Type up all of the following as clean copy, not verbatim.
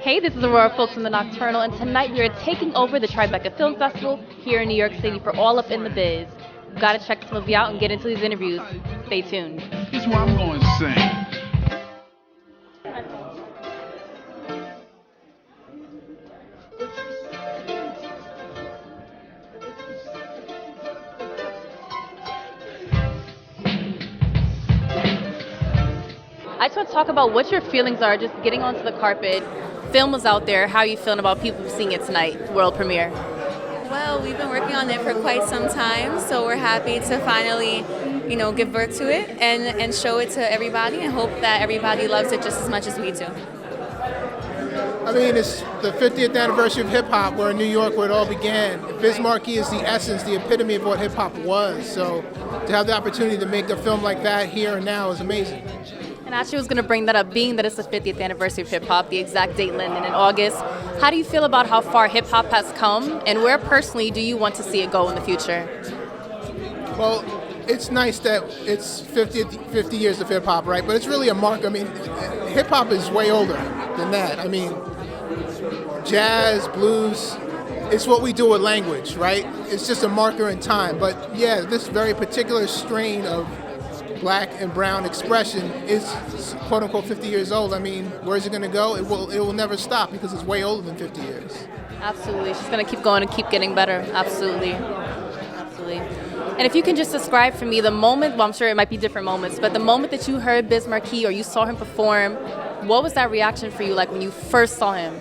Hey, this is Aurora Folks from the Nocturnal, and tonight we are taking over the Tribeca Film Festival here in New York City for All Up in the Biz. We've got to check this movie out and get into these interviews. Stay tuned. Here's what I'm going to sing. I just want to talk about what your feelings are just getting onto the carpet. Film was out there. How are you feeling about people seeing it tonight, world premiere? Well, we've been working on it for quite some time, so we're happy to finally, give birth to it and show it to everybody and hope that everybody loves it just as much as we do. I mean, it's the 50th anniversary of hip-hop. We're in New York where it all began. Biz Markie is the essence, the epitome of what hip-hop was. So to have the opportunity to make a film like that here and now is amazing. And actually, I was going to bring that up, being that it's the 50th anniversary of hip-hop, the exact date landed in August. How do you feel about how far hip-hop has come, and where personally do you want to see it go in the future? Well, it's nice that it's 50 years of hip-hop, right? But it's really a mark. I mean, hip-hop is way older than that. I mean, jazz, blues, it's what we do with language, right? It's just a marker in time. But yeah, this very particular strain of black and brown expression is quote unquote 50 years old. I mean, where's it going to go? It will never stop because it's way older than 50 years. Absolutely. She's going to keep going and keep getting better. Absolutely. Absolutely. And if you can just describe for me the moment, well, I'm sure it might be different moments, but the moment that you heard Biz Markie or you saw him perform, what was that reaction for you like when you first saw him?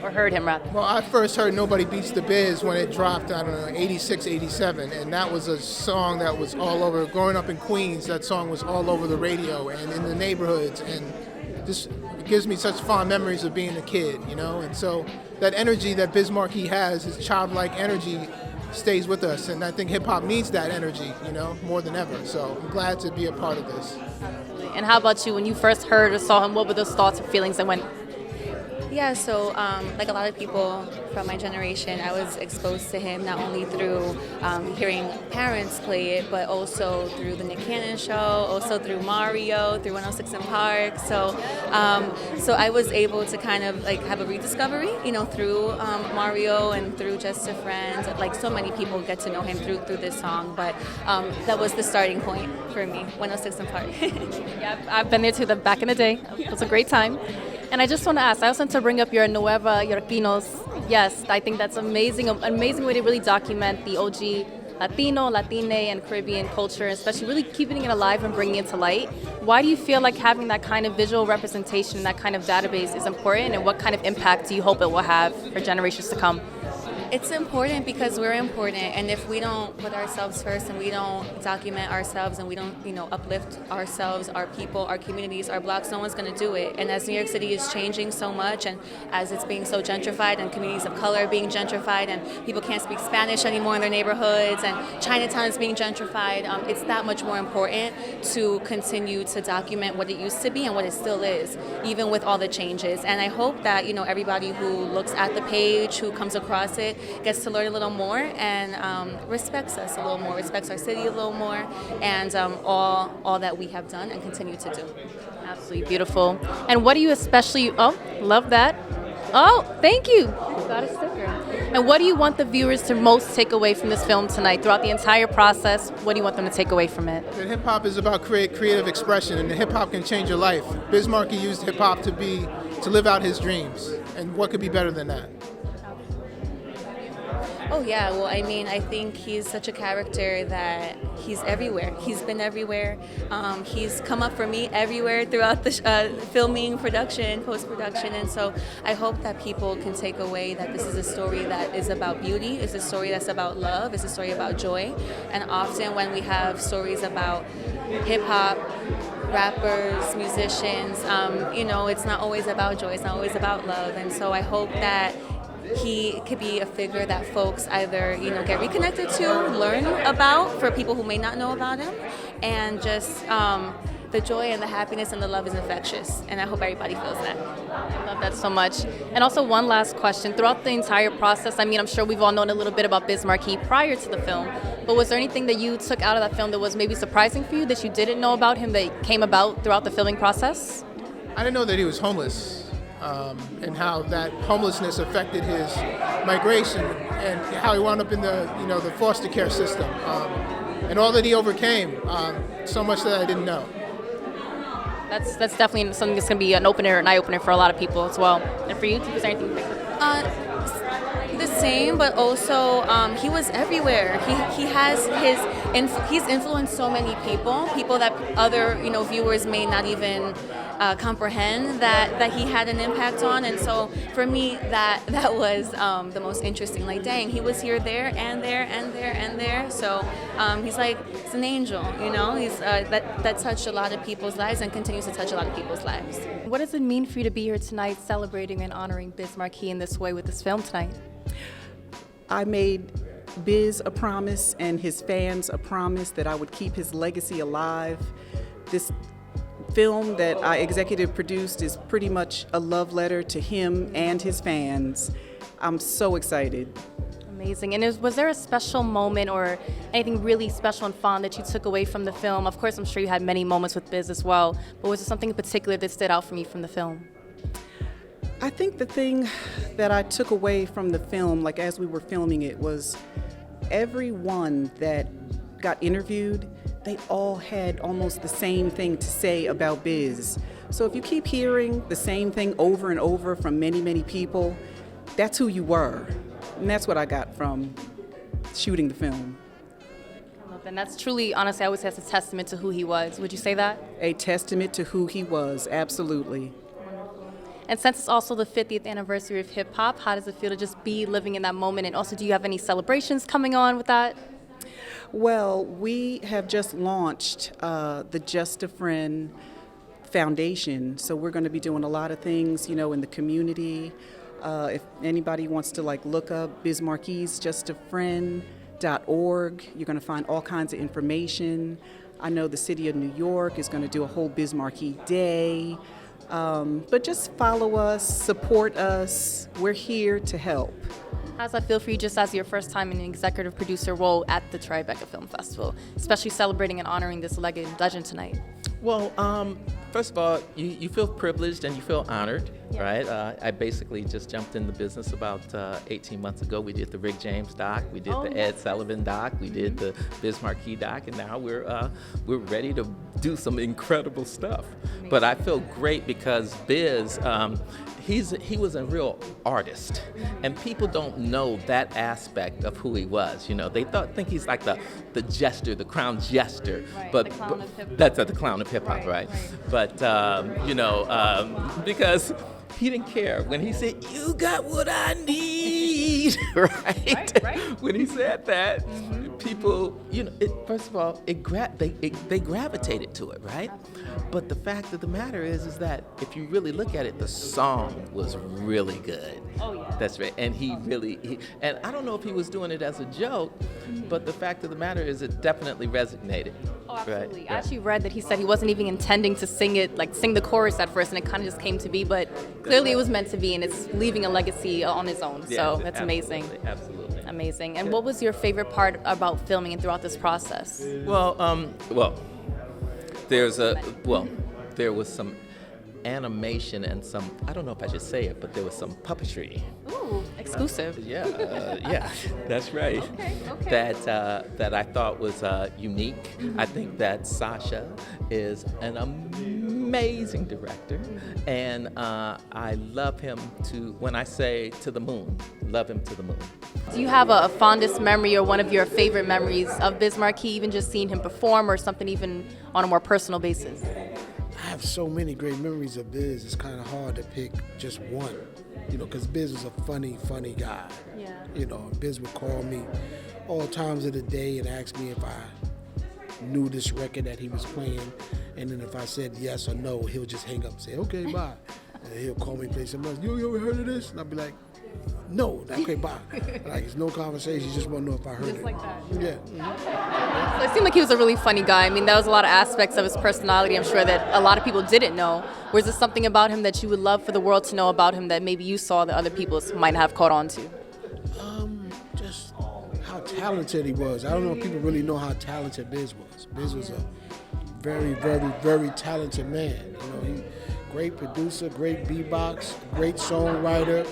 Or heard him rather? Well, I first heard Nobody Beats the Biz when it dropped, I don't know, 86, 87, and that was a song that was all over. Growing up in Queens, that song was all over the radio and in the neighborhoods, and just gives me such fond memories of being a kid, and so that energy that Biz Markie has, his childlike energy, stays with us, and I think hip-hop needs that energy, more than ever, so I'm glad to be a part of this. Absolutely. And how about you, when you first heard or saw him, what were those thoughts or feelings that went? Yeah, so like a lot of people from my generation, I was exposed to him not only through hearing parents play it, but also through the Nick Cannon show, also through Mario, through 106 in Park. So I was able to kind of like have a rediscovery, through Mario and through Just a Friend. Like so many people get to know him through this song, but that was the starting point for me, 106 in Park. Yeah, I've been there too, back in the day. It was a great time. And I just want to ask, I also want to bring up your Nueva Yorkinos. Yes, I think that's amazing, an amazing way to really document the OG Latino, Latine, and Caribbean culture, especially really keeping it alive and bringing it to light. Why do you feel like having that kind of visual representation, that kind of database is important, and what kind of impact do you hope it will have for generations to come? It's important because we're important, and if we don't put ourselves first and we don't document ourselves and we don't, uplift ourselves, our people, our communities, our blocks, no one's going to do it. And as New York City is changing so much, and as it's being so gentrified, and communities of color are being gentrified, and people can't speak Spanish anymore in their neighborhoods, and Chinatown is being gentrified, it's that much more important to continue to document what it used to be and what it still is, even with all the changes. And I hope that, everybody who looks at the page, who comes across it, gets to learn a little more and respects us a little more, respects our city a little more, and all that we have done and continue to do. Absolutely beautiful. And what do you especially, love that. Oh, thank you. Got a sticker. And what do you want the viewers to most take away from this film tonight? Throughout the entire process, what do you want them to take away from it? That hip-hop is about creative expression, and hip-hop can change your life. Biz Markie used hip-hop to live out his dreams, and what could be better than that? Oh yeah, well I mean, I think he's such a character that he's everywhere. He's been everywhere. He's come up for me everywhere throughout the filming, production, post-production, and so I hope that people can take away that this is a story that is about beauty, it's a story that's about love, it's a story about joy, and often when we have stories about hip-hop, rappers, musicians, it's not always about joy, it's not always about love, and so I hope that he could be a figure that folks either, get reconnected to, learn about for people who may not know about him, and just the joy and the happiness and the love is infectious, and I hope everybody feels that. I love that so much. And also one last question. Throughout the entire process, I mean, I'm sure we've all known a little bit about Biz Markie prior to the film, but was there anything that you took out of that film that was maybe surprising for you that you didn't know about him that came about throughout the filming process? I didn't know that he was homeless. and how that homelessness affected his migration, and how he wound up in the foster care system, and all that he overcame. So much that I didn't know. That's definitely something that's going to be an eye opener for a lot of people as well. And for you, is there anything? The same, but also he was everywhere. He's influenced so many people that other viewers may not even comprehend that he had an impact on. And so for me, that was the most interesting. Like, dang, he was here, there, and there, and there, and there. So he's an angel. He's that touched a lot of people's lives and continues to touch a lot of people's lives. What does it mean for you to be here tonight, celebrating and honoring Biz Markie in this way with this film tonight? I made Biz a promise and his fans a promise that I would keep his legacy alive. This film that I executive produced is pretty much a love letter to him and his fans. I'm so excited. Amazing. And was there a special moment or anything really special and fun that you took away from the film? Of course, I'm sure you had many moments with Biz as well, but was there something in particular that stood out for you from the film? I think the thing that I took away from the film, like as we were filming it, was everyone that got interviewed, they all had almost the same thing to say about Biz. So if you keep hearing the same thing over and over from many, many people, that's who you were. And that's what I got from shooting the film. And that's truly, honestly, I would say that's a testament to who he was. Would you say that? A testament to who he was, absolutely. And since it's also the 50th anniversary of hip hop, how does it feel to just be living in that moment? And also, do you have any celebrations coming on with that? Well, we have just launched the Just a Friend Foundation. So we're going to be doing a lot of things, in the community. If anybody wants to look up Biz Markie's justafriend.org, you're going to find all kinds of information. I know the city of New York is going to do a whole Biz Markie Day. But just follow us, support us. We're here to help. How does that feel for you just as your first time in an executive producer role at the Tribeca Film Festival, especially celebrating and honoring this legend tonight? Well, first of all, you feel privileged and you feel honored, right? I basically just jumped in the business about 18 months ago. We did the Rick James doc, we did the Ed Sullivan doc, we did the Biz Markie doc, and now we're ready to do some incredible stuff. Amazing. But I feel great because Biz, he was a real artist, and people don't know that aspect of who he was. They think he's like the jester, the crown jester, right, but the clown of hip-hop. That's the clown of hip hop, right? But because he didn't care when he said, "You got what I need," right? When he said that, people, first of all, they gravitated to it, right? But the fact of the matter is that if you really look at it, the song was really good. Oh yeah. That's right. And and I don't know if he was doing it as a joke, but the fact of the matter is it definitely resonated. Oh, absolutely. Right? I actually read that he said he wasn't even intending to sing the chorus at first, and it kind of just came to be, but clearly it was meant to be, and it's leaving a legacy on his own. So that's amazing. Absolutely. Amazing. And what was your favorite part about filming and throughout this process? Well, there was some animation and some, I don't know if I should say it, but there was some puppetry. Ooh, exclusive. Yeah, that's right. Okay. That I thought was unique. I think that Sacha is an amazing director, and I love him when I say to the moon, love him to the moon. Do you have a fondest memory or one of your favorite memories of Biz Markie, even just seeing him perform or something even on a more personal basis? I have so many great memories of Biz. It's kind of hard to pick just one, because Biz was a funny guy. Yeah. Biz would call me all times of the day and ask me if I knew this record that he was playing. And then if I said yes or no, he'll just hang up and say, okay, bye. And he'll call me and play something else. You ever heard of this? And I'll be like, no, okay, bye. It's no conversation. You just want to know if I heard Just it. like that. Yeah. So it seemed like he was a really funny guy. I mean, there was a lot of aspects of his personality, I'm sure, that a lot of people didn't know. Was there something about him that you would love for the world to know about him that maybe you saw that other people might have caught on to? Just how talented he was. I don't know if people really know how talented Biz was. Biz was a very, very, very talented man. Great producer, great beatbox, great songwriter,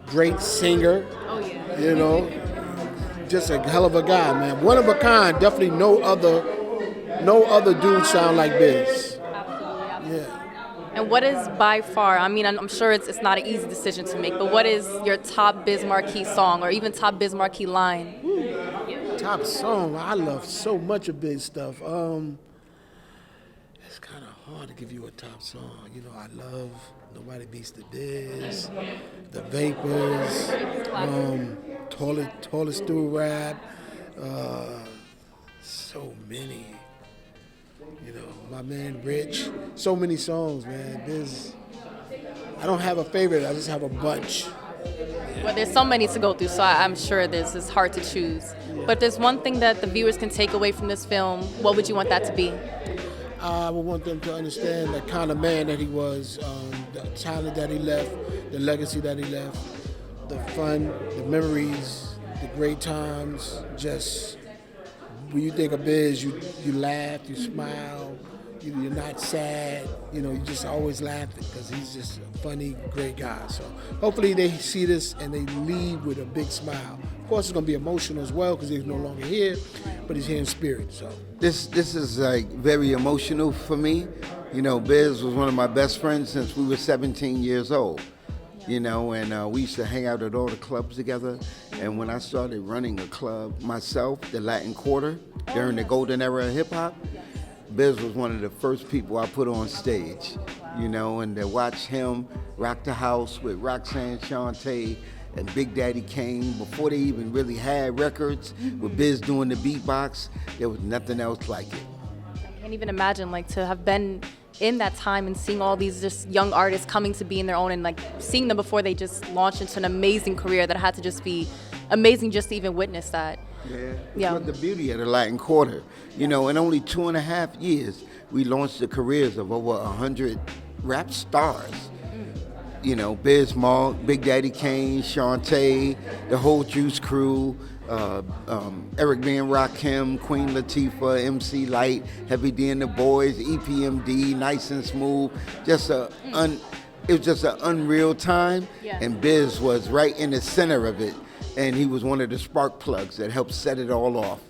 great singer. Oh yeah. You know, just a hell of a guy, man. One of a kind. Definitely no other dude sound like Biz. Yeah. And what is by far, I mean, I'm sure it's not an easy decision to make, but what is your top Biz Markie song or even top Biz Markie line? Top song. I love so much of Biz stuff. It's kind of hard to give you a top song. You know, I love Nobody Beats the Biz, The Vapors, Tallest Do Rap, so many. You know, my man Rich, so many songs, man. I don't have a favorite, I just have a bunch. Well, there's so many to go through, so I'm sure it's hard to choose. But if there's one thing that the viewers can take away from this film, what would you want that to be? I would want them to understand the kind of man that he was, the talent that he left, the legacy that he left, the fun, the memories, the great times. Just when you think of Biz, you laugh, you smile, you're not sad. You know, you're just always laughing because he's just a funny, great guy. So hopefully they see this and they leave with a big smile. Of course, it's going to be emotional as well because he's no longer here, but he's here in spirit. So this is like very emotional for me. You know, Biz was one of my best friends since we were 17 years old. You know, and we used to hang out at all the clubs together. And when I started running a club myself, the Latin Quarter, during the golden era of hip hop, Biz was one of the first people I put on stage. You know, and to watch him rock the house with Roxanne Shante and Big Daddy Kane before they even really had records, with Biz doing the beatbox, there was nothing else like it. I can't even imagine, like, to have been in that time and seeing all these just young artists coming to be in their own and like seeing them before they just launched into an amazing career that had to just be amazing just to even witness that. Yeah. But the beauty of the Latin Quarter, you know, in only 2.5 years, we launched the careers of over 100 rap stars. You know, Biz Markie, Big Daddy Kane, Shantae, the whole Juice Crew, Eric B. and Rakim, Queen Latifah, MC Light, Heavy D and the Boys, EPMD, Nice and Smooth. It was just an unreal time, and Biz was right in the center of it, and he was one of the spark plugs that helped set it all off.